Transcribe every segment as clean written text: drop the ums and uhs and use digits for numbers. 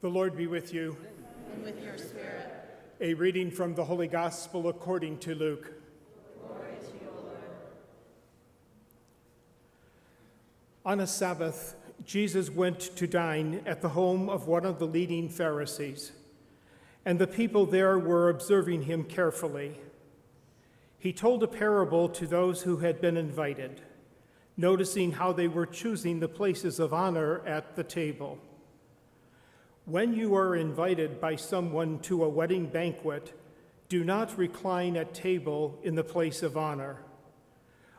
The Lord be with you. And with your spirit. A reading from the Holy Gospel according to Luke. Glory to you, O Lord. On a Sabbath, Jesus went to dine at the home of one of the leading Pharisees, and the people there were observing him carefully. He told a parable to those who had been invited, noticing how they were choosing the places of honor at the table. When you are invited by someone to a wedding banquet, do not recline at table in the place of honor.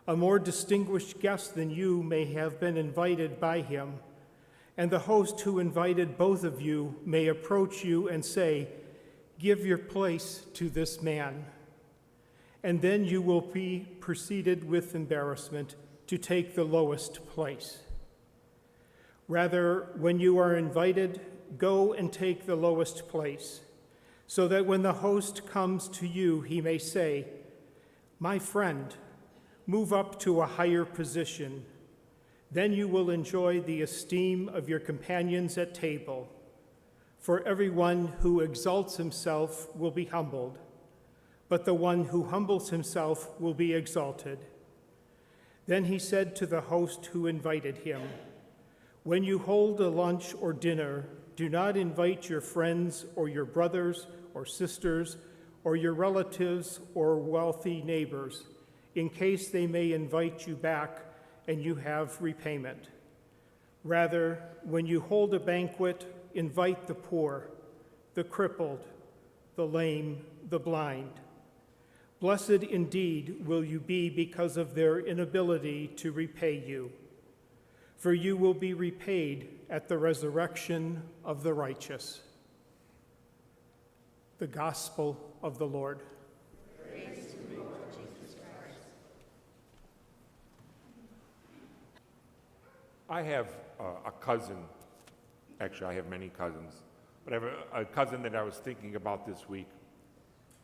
A more distinguished guest than you may have been invited by him, and the host who invited both of you may approach you and say, "Give your place to this man." And then you will be preceded with embarrassment to take the lowest place. Rather, when you are invited, go and take the lowest place, so that when the host comes to you, he may say, "My friend, move up to a higher position." Then you will enjoy the esteem of your companions at table. For everyone who exalts himself will be humbled, but the one who humbles himself will be exalted. Then he said to the host who invited him, "When you hold a lunch or dinner, do not invite your friends or your brothers or sisters or your relatives or wealthy neighbors, in case they may invite you back and you have repayment. Rather, when you hold a banquet, invite the poor, the crippled, the lame, the blind. Blessed indeed will you be because of their inability to repay you, for you will be repaid at the resurrection of the righteous." The Gospel of the Lord. Praise to you, Lord Jesus Christ. I have a cousin, actually I have many cousins, but I have a cousin that I was thinking about this week.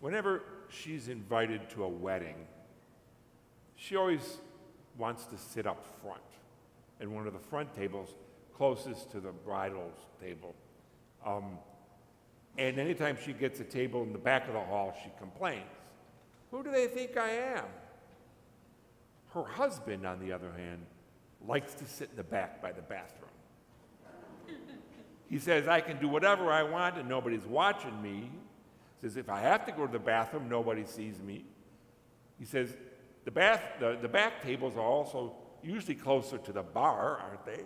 Whenever she's invited to a wedding, she always wants to sit up front in one of the front tables closest to the bridal table. And anytime she gets a table in the back of the hall, she complains. "Who do they think I am?" Her husband, on the other hand, likes to sit in the back by the bathroom. He says, "I can do whatever I want and nobody's watching me." He says, "If I have to go to the bathroom, nobody sees me." He says, the back tables are also usually closer to the bar, aren't they?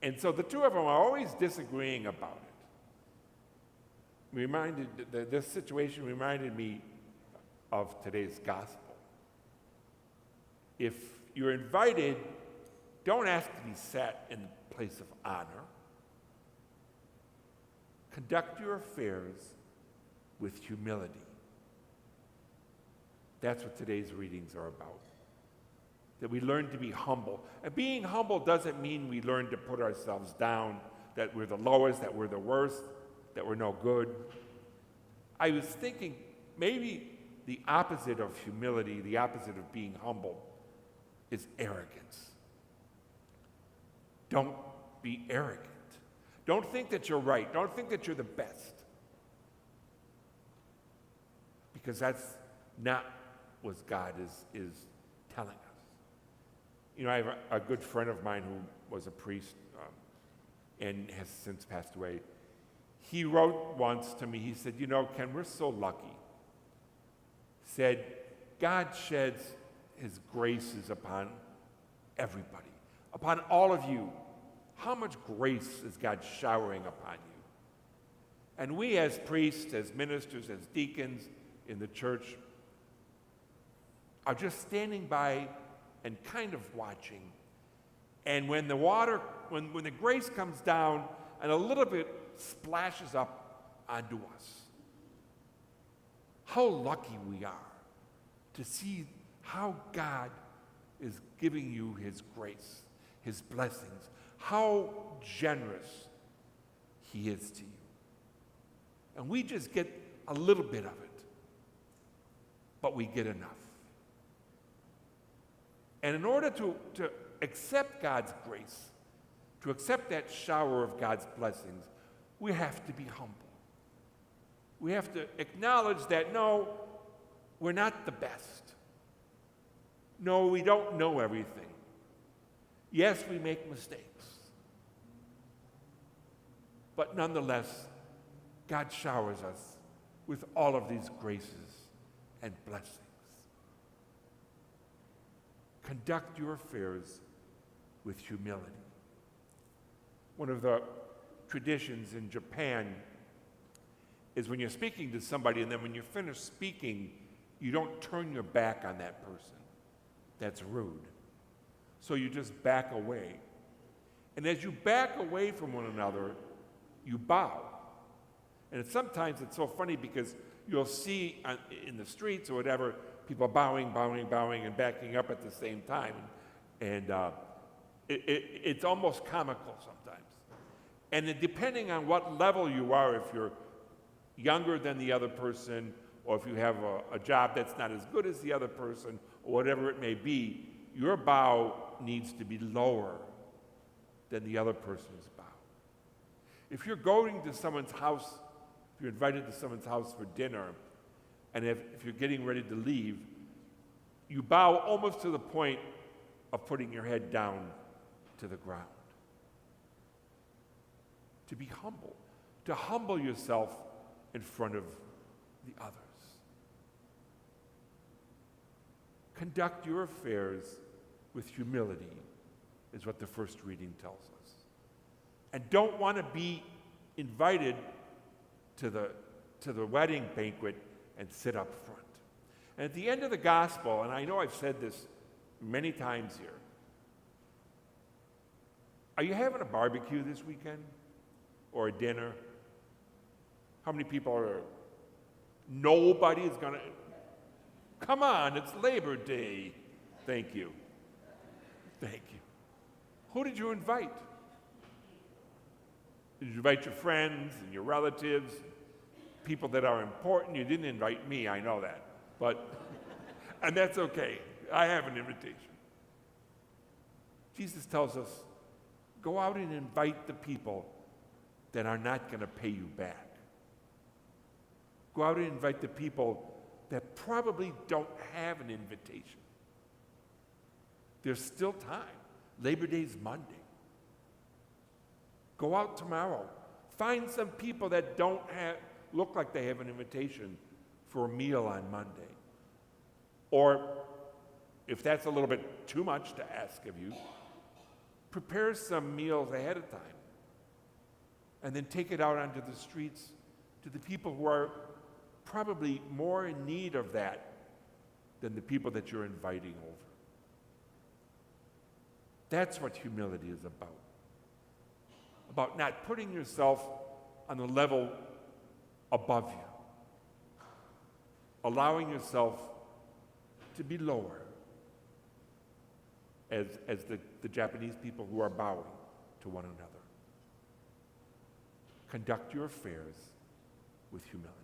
And so the two of them are always disagreeing about it. This situation reminded me of today's gospel. If you're invited, don't ask to be sat in the place of honor. Conduct your affairs with humility. That's what today's readings are about. That we learn to be humble. And being humble doesn't mean we learn to put ourselves down, that we're the lowest, that we're the worst, that we're no good. I was thinking maybe the opposite of humility, the opposite of being humble, is arrogance. Don't be arrogant. Don't think that you're right. Don't think that you're the best. Because that's not what God is telling us. You know, I have a good friend of mine who was a priest and has since passed away. He wrote once to me, he said, "You know, Ken, we're so lucky." He said, "God sheds his graces upon everybody, upon all of you. How much grace is God showering upon you?" And we as priests, as ministers, as deacons in the church are just standing by and kind of watching. And when the grace comes down and a little bit splashes up onto us, how lucky we are to see how God is giving you his grace, his blessings, how generous he is to you. And we just get a little bit of it, but we get enough. And in order to accept God's grace, to accept that shower of God's blessings, we have to be humble. We have to acknowledge that, no, we're not the best. No, we don't know everything. Yes, we make mistakes. But nonetheless, God showers us with all of these graces and blessings. Conduct your affairs with humility. One of the traditions in Japan is when you're speaking to somebody, and then when you're finished speaking, you don't turn your back on that person. That's rude. So you just back away. And as you back away from one another, you bow. And sometimes it's so funny because you'll see in the streets or whatever, people bowing, and backing up at the same time. And it's almost comical sometimes. And then depending on what level you are, if you're younger than the other person, or if you have a job that's not as good as the other person, or whatever it may be, your bow needs to be lower than the other person's bow. If you're going to someone's house, if you're invited to someone's house for dinner, and if you're getting ready to leave, you bow almost to the point of putting your head down to the ground. To be humble, to humble yourself in front of the others. Conduct your affairs with humility, is what the first reading tells us. And don't want to be invited to the wedding banquet and sit up front. And at the end of the gospel, and I know I've said this many times here, are you having a barbecue this weekend? Or a dinner? How many people are? Nobody's gonna. Come on, it's Labor Day. Thank you. Thank you. Who did you invite? Did you invite your friends and your relatives, people that are important? You didn't invite me, I know that. But, and that's okay. I have an invitation. Jesus tells us, go out and invite the people that are not going to pay you back. Go out and invite the people that probably don't have an invitation. There's still time. Labor Day's Monday. Go out tomorrow. Find some people that don't look like they have an invitation for a meal on Monday. Or, if that's a little bit too much to ask of you, prepare some meals ahead of time. And then take it out onto the streets to the people who are probably more in need of that than the people that you're inviting over. That's what humility is about not putting yourself on the level above you, allowing yourself to be lower, as the Japanese people who are bowing to one another. Conduct your affairs with humility.